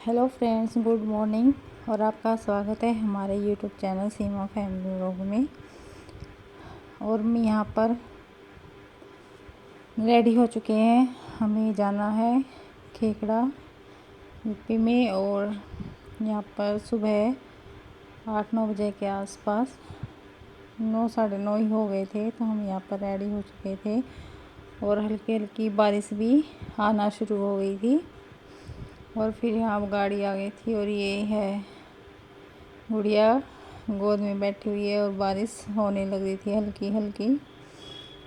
Hello friends, good morning. और आपका स्वागत है हमारे यूट्यूब चैनल सीमा फैमिली व्लॉग में। और मैं यहाँ पर रेडी हो चुके हैं। हमें जाना है खेकड़ा यूपी में। और यहाँ पर सुबह 8-9 बजे के आसपास 9 साढ़े 9 ही हो गए थे, तो हम यहाँ पर रेडी हो चुके थे। और हल्की हल्की बारिश भी आना शुरू हो गई थी। और फिर यहाँ गाड़ी आ गई थी और ये है गुड़िया गोद में बैठी हुई है और बारिश होने लग रही थी हल्की हल्की।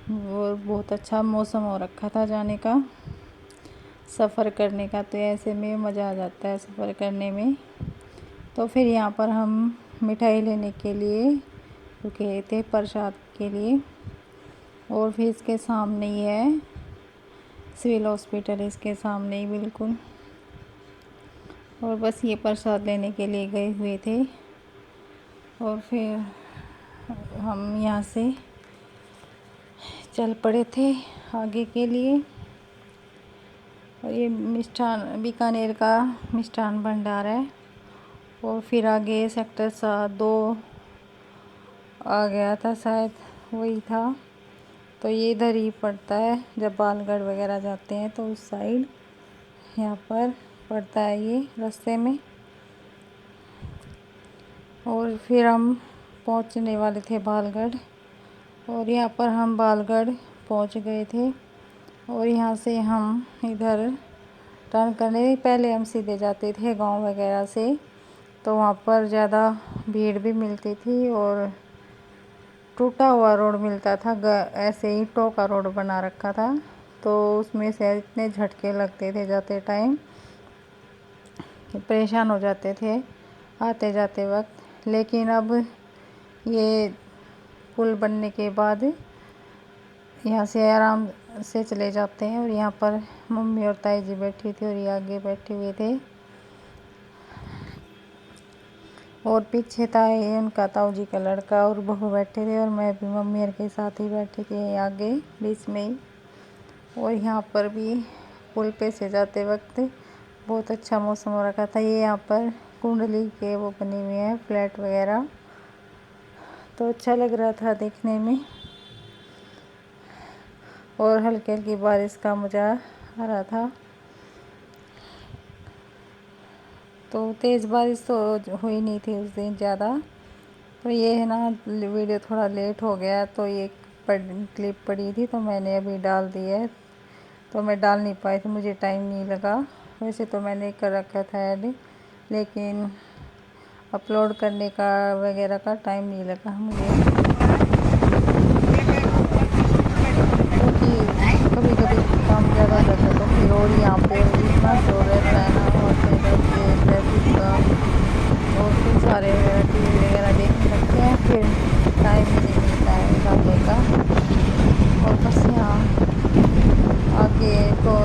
और बहुत अच्छा मौसम हो रखा था जाने का, सफ़र करने का। तो ऐसे में मज़ा आ जाता है सफ़र करने में। तो फिर यहाँ पर हम मिठाई लेने के लिए रुके थे प्रसाद के लिए। और फिर इसके सामने ही है सिविल हॉस्पिटल, इसके सामने ही बिल्कुल। और बस ये प्रसाद लेने के लिए गए हुए थे। और फिर हम यहाँ से चल पड़े थे आगे के लिए। और ये मिष्ठान बीकानेर का मिष्ठान भंडार है। और फिर आगे सेक्टर 2 आ गया था, शायद वही था। तो ये इधर ही पड़ता है, जब बालगढ़ वगैरह जाते हैं तो उस साइड यहाँ पर पड़ता है ये रास्ते में। और फिर हम पहुंचने वाले थे बालगढ़। और यहाँ पर हम बालगढ़ पहुंच गए थे। और यहाँ से हम इधर टर्न करने पहले हम सीधे जाते थे गांव वगैरह से, तो वहाँ पर ज़्यादा भीड़ भी मिलती थी और टूटा हुआ रोड मिलता था। ऐसे ही टोका रोड बना रखा था, तो उसमें से इतने झटके लगते थे जाते टाइम कि परेशान हो जाते थे आते जाते वक्त। लेकिन अब ये पुल बनने के बाद यहाँ से आराम से चले जाते हैं। और यहाँ पर मम्मी और ताई जी बैठी थी और ये आगे बैठे हुए थे। और पीछे ताई उनका ताऊ जी का लड़का और बहू बैठे थे। और मैं भी मम्मी और के साथ ही बैठी थी आगे बीच में ही। और यहाँ पर भी पुल पे से जाते वक्त बहुत अच्छा मौसम हो रखा था। ये यहाँ पर कुंडली के वो बने हुए हैं फ्लैट वगैरह, तो अच्छा लग रहा था देखने में। और हल्की हल्की बारिश का मज़ा आ रहा था। तो तेज़ बारिश तो हुई नहीं थी उस दिन ज़्यादा। तो ये है ना, वीडियो थोड़ा लेट हो गया, तो ये क्लिप पड़ी थी तो मैंने अभी डाल दी है। तो मैं डाल नहीं पाई थी, मुझे टाइम नहीं लगा। वैसे तो मैंने कर रखा था ऐड, लेकिन अपलोड करने का वगैरह का टाइम नहीं लगा मुझे, क्योंकि कभी कभी काम ज़्यादा हो जाता है। तो फिर और यहाँ पे इतना शोर रहता है ना, और फिर ट्रैफिक का, और फिर सारे टीवी वगैरह देखने लगते हैं, फिर टाइम ही नहीं मिलता है डालने का। और बस यहाँ आगे तो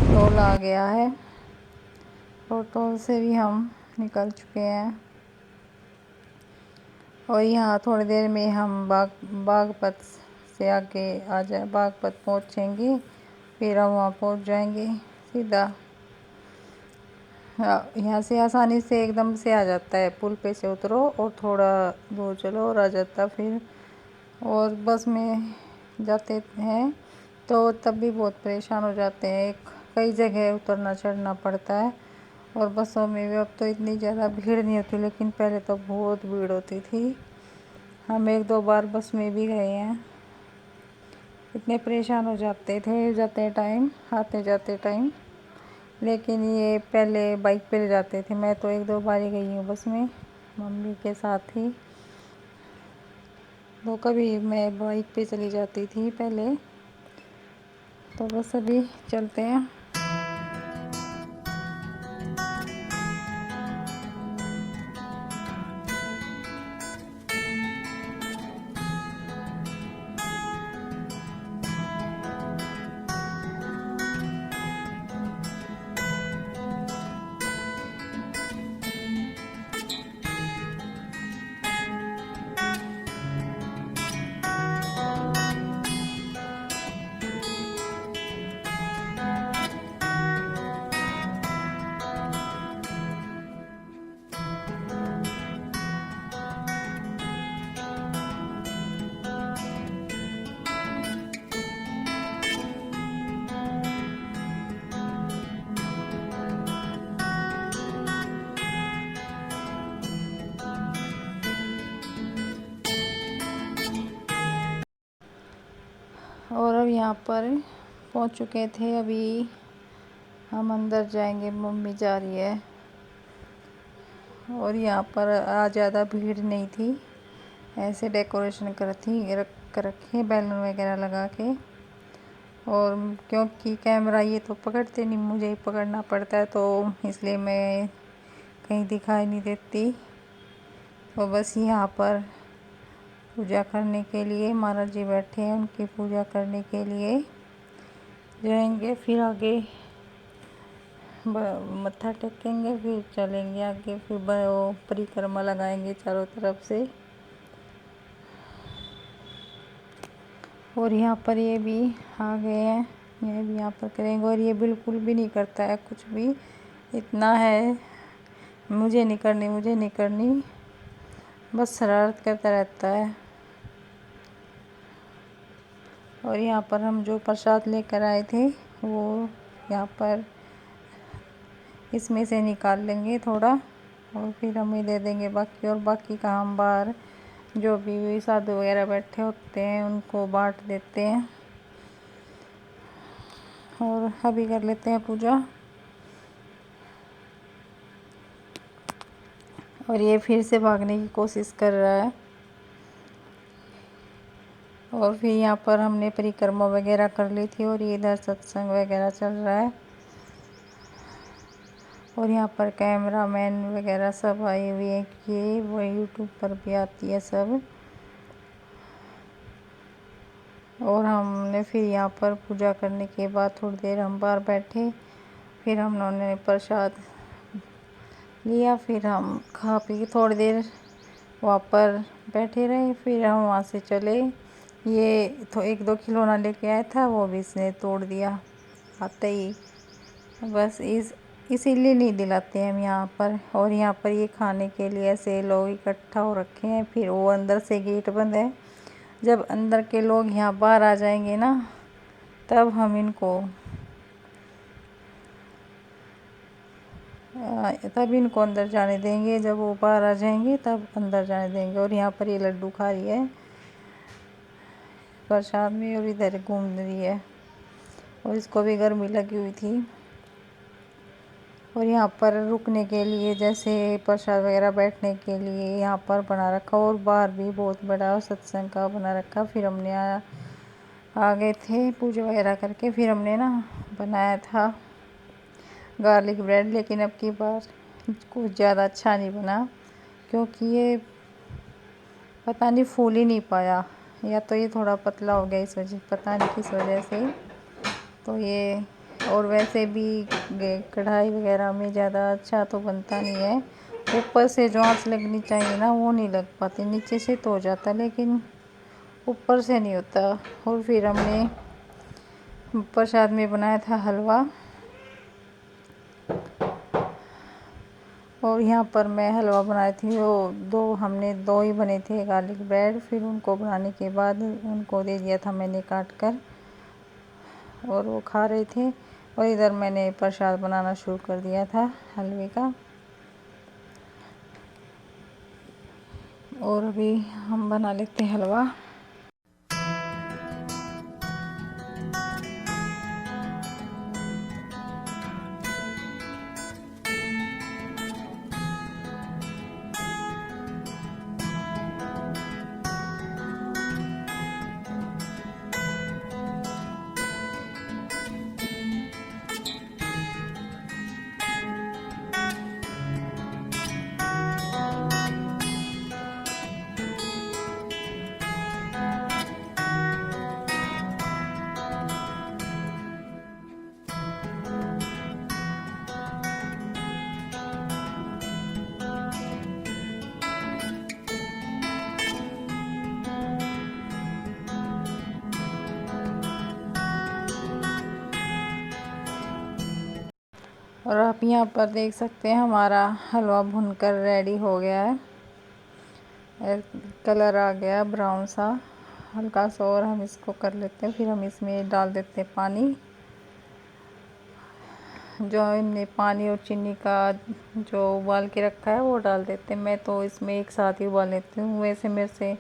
टोल आ गया है और टोल से भी हम निकल चुके हैं। और यहाँ थोड़ी देर में हम बागपत से आगे बागपत पहुँचेंगे। फिर हम वहाँ पहुँच जाएंगे सीधा। यहाँ से आसानी से एकदम से आ जाता है, पुल पे से उतरो और थोड़ा दूर चलो और आ जाता फिर। और बस में जाते हैं तो तब भी बहुत परेशान हो जाते हैं, कई जगह उतरना चढ़ना पड़ता है। और बसों में भी अब तो इतनी ज़्यादा भीड़ नहीं होती, लेकिन पहले तो बहुत भीड़ होती थी। हम 1-2 बार बस में भी गए हैं, इतने परेशान हो जाते थे जाते टाइम आते जाते टाइम। लेकिन ये पहले बाइक पे ले जाते थे, मैं तो 1-2 बार ही गई हूँ बस में मम्मी के साथ ही। तो कभी मैं बाइक पे चली जाती थी पहले। तो बस अभी चलते हैं। और अब यहाँ पर पहुँच चुके थे। अभी हम अंदर जाएंगे, मम्मी जा रही है। और यहाँ पर आज ज़्यादा भीड़ नहीं थी, ऐसे डेकोरेशन कर रखे बैलून वगैरह लगा के। और क्योंकि कैमरा ये तो पकड़ते नहीं, मुझे ही पकड़ना पड़ता है, तो इसलिए मैं कहीं दिखाई नहीं देती। तो बस यहाँ पर पूजा करने के लिए महाराज जी बैठे हैं, उनकी पूजा करने के लिए जाएंगे। फिर आगे मत्था टेकेंगे, फिर चलेंगे आगे, फिर वो परिक्रमा लगाएंगे चारों तरफ से। और यहाँ पर ये भी आ गए हैं, ये भी यहाँ पर करेंगे। और ये बिल्कुल भी नहीं करता है कुछ भी, इतना है मुझे नहीं करनी, मुझे नहीं करनी, बस शरारत करता रहता है। और यहाँ पर हम जो प्रसाद लेकर आए थे वो यहाँ पर इसमें से निकाल लेंगे थोड़ा, और फिर हमें दे देंगे बाकी। और बाकी का हम बाहर जो भी साधु वगैरह बैठे होते हैं उनको बांट देते हैं। और अभी कर लेते हैं पूजा। और ये फिर से भागने की कोशिश कर रहा है। और फिर यहाँ पर हमने परिक्रमा वगैरह कर ली थी, और ये इधर सत्संग वगैरह चल रहा है। और यहाँ पर कैमरा मैन वगैरह सब आए हुए हैं, कि वो यूट्यूब पर भी आती है सब। और हमने फिर यहाँ पर पूजा करने के बाद थोड़ी देर हम बाहर बैठे, फिर हमने प्रसाद लिया, फिर हम खा पी थोड़ी देर वहाँ पर बैठे रहे। फिर हम वहाँ से चले। ये तो 1-2 खिलौना लेके आया था, वो भी इसने तोड़ दिया आते ही। बस इसीलिए नहीं दिलाते हम यहाँ पर। और यहाँ पर ये खाने के लिए ऐसे लोग इकट्ठा हो रखे हैं। फिर वो अंदर से गेट बंद है, जब अंदर के लोग यहाँ बाहर आ जाएंगे ना, तब हम इनको अंदर जाने देंगे। जब वो बाहर आ जाएंगे तब अंदर जाने देंगे। और यहाँ पर ये लड्डू खा रही है प्रसाद में, और इधर घूम रही है, और इसको भी गर्मी लगी हुई थी। और यहाँ पर रुकने के लिए, जैसे प्रसाद वगैरह बैठने के लिए यहाँ पर बना रखा, और बाहर भी बहुत बड़ा सत्संग का बना रखा। फिर हमने आ गए थे पूजा वगैरह करके। फिर हमने ना बनाया था गार्लिक ब्रेड, लेकिन अब की बार कुछ ज़्यादा अच्छा नहीं बना, क्योंकि ये पता नहीं फूल ही नहीं पाया, या तो ये थोड़ा पतला हो गया, इस वजह पता नहीं किस वजह से। तो ये, और वैसे भी कढ़ाई वगैरह में ज़्यादा अच्छा तो बनता नहीं है। ऊपर से जो आंच लगनी चाहिए ना, वो नहीं लग पाती, नीचे से तो हो जाता लेकिन ऊपर से नहीं होता। और फिर हमने प्रसाद में बनाया था हलवा। और यहाँ पर मैं हलवा बनाई थी, वो हमने 2 ही बने थे गार्लिक ब्रेड। फिर उनको बनाने के बाद उनको दे दिया था मैंने काट कर, और वो खा रहे थे। और इधर मैंने प्रसाद बनाना शुरू कर दिया था हलवे का। और अभी हम बना लेते हैं हलवा। और आप यहाँ पर देख सकते हैं हमारा हलवा भुनकर रेडी हो गया है। कलर आ गया ब्राउन सा हल्का सा। और हम इसको कर लेते हैं, फिर हम इसमें डाल देते हैं पानी। जो हमने पानी और चीनी का जो उबाल के रखा है वो डाल देते हैं। मैं तो इसमें एक साथ ही उबाल लेती हूँ, वैसे मेरे से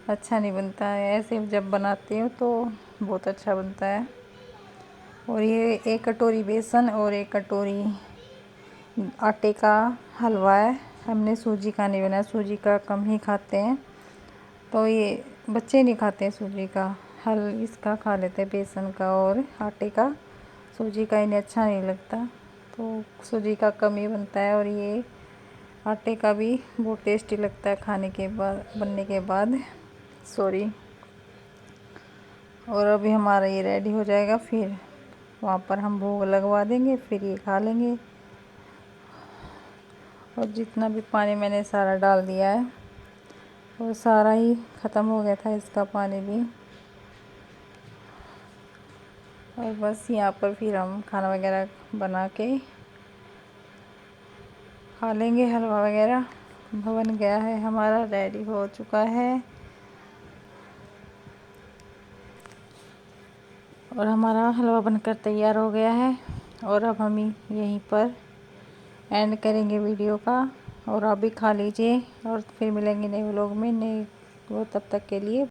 अच्छा नहीं बनता है। ऐसे जब बनाती हूँ तो बहुत अच्छा बनता है। और ये 1 कटोरी बेसन और 1 कटोरी आटे का हलवा है। हमने सूजी का नहीं बनाया, सूजी का कम ही खाते हैं, तो ये बच्चे नहीं खाते हैं सूजी का, इसका खा लेते हैं, बेसन का और आटे का। सूजी का इन्हें अच्छा नहीं लगता, तो सूजी का कम ही बनता है। और ये आटे का भी बहुत टेस्टी लगता है खाने के बाद, बनने के बाद, सॉरी। और अभी हमारा ये रेडी हो जाएगा, फिर वहाँ पर हम भोग लगवा देंगे, फिर ये खा लेंगे। और जितना भी पानी मैंने सारा डाल दिया है, और सारा ही ख़त्म हो गया था इसका पानी भी। और बस यहाँ पर फिर हम खाना वगैरह बना के खा लेंगे। हलवा वगैरह बन गया है हमारा, रेडी हो चुका है। और हमारा हलवा बनकर तैयार हो गया है। और अब हम यहीं पर एंड करेंगे वीडियो का। और आप भी खा लीजिए, और फिर मिलेंगे नए व्लॉग में, नए वो, तब तक के लिए